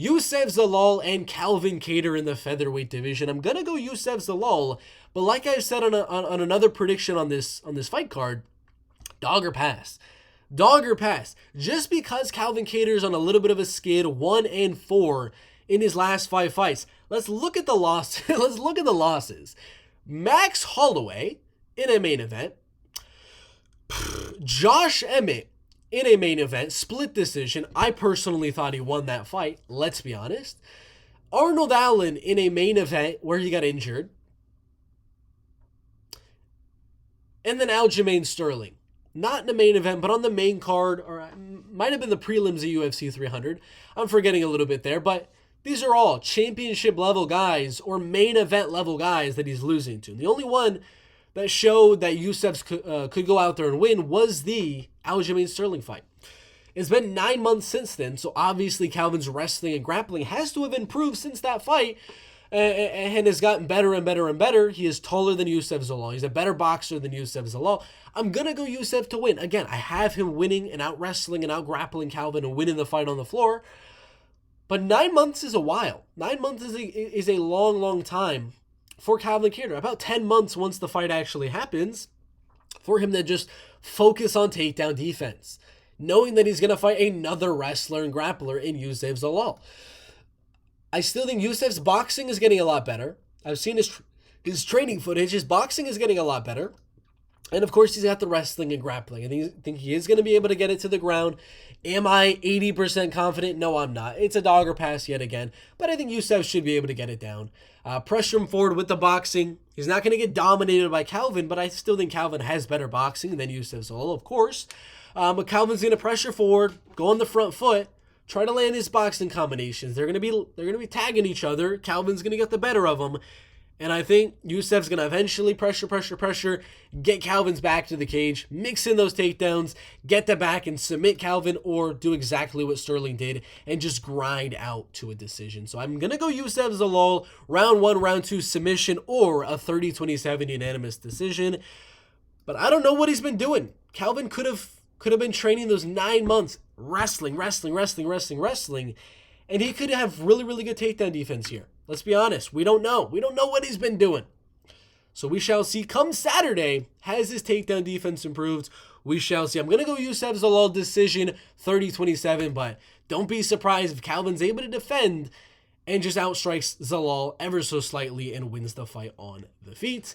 Youssef Zalal and Calvin Kattar in the featherweight division. I'm gonna go Youssef Zalal, but like I said on another prediction on this fight card, dog or pass. Dog or pass. Just because Calvin Kattar's on a little bit of a skid, 1-4 in his last 5 fights. Let's look at the loss. Let's look at the losses. Max Holloway in a main event. Josh Emmett in a main event, split decision. I personally thought he won that fight, let's be honest. Arnold Allen in a main event where he got injured. And then Aljamain Sterling. Not in the main event, but on the main card, or might have been the prelims of UFC 300. I'm forgetting a little bit there, but these are all championship level guys or main event level guys that he's losing to. And the only one that showed that Youssef could go out there and win was the Aljamain Sterling fight. It's been 9 months since then, so obviously Calvin's wrestling and grappling has to have improved since that fight, and has gotten better and better and better. He is taller than Youssef Zalal. He's a better boxer than Youssef Zalal. I'm going to go Youssef to win. Again, I have him winning and out-wrestling and out-grappling Calvin and winning the fight on the floor. But 9 months is a while. 9 months is a long, long time for Calvin Kattar. About 10 months once the fight actually happens for him to just focus on takedown defense, knowing that he's going to fight another wrestler and grappler in Youssef Zalal. I still think Youssef's boxing is getting a lot better. I've seen his training footage. His boxing is getting a lot better. And of course, he's got the wrestling and grappling. I think he is going to be able to get it to the ground. Am I 80% confident? No, I'm not. It's a dog or pass yet again. But I think Youssef should be able to get it down. Pressure him forward with the boxing. He's not going to get dominated by Calvin, but I still think Calvin has better boxing than Youssef Zalal, of course. But Calvin's going to pressure forward, go on the front foot, try to land his boxing combinations. They're going to be tagging each other. Calvin's going to get the better of them. And I think Youssef's going to eventually pressure, get Calvin's back to the cage, mix in those takedowns, get the back and submit Calvin, or do exactly what Sterling did and just grind out to a decision. So I'm going to go Youssef Zalal, round 1, round 2 submission, or a 30-27 unanimous decision. But I don't know what he's been doing. Calvin could have been training those 9 months, wrestling, and he could have really, really good takedown defense here. Let's be honest. We don't know. We don't know what he's been doing. So we shall see. Come Saturday, has his takedown defense improved? We shall see. I'm going to go Youssef Zalal decision 30-27, but don't be surprised if Calvin's able to defend and just outstrikes Zalal ever so slightly and wins the fight on the feet.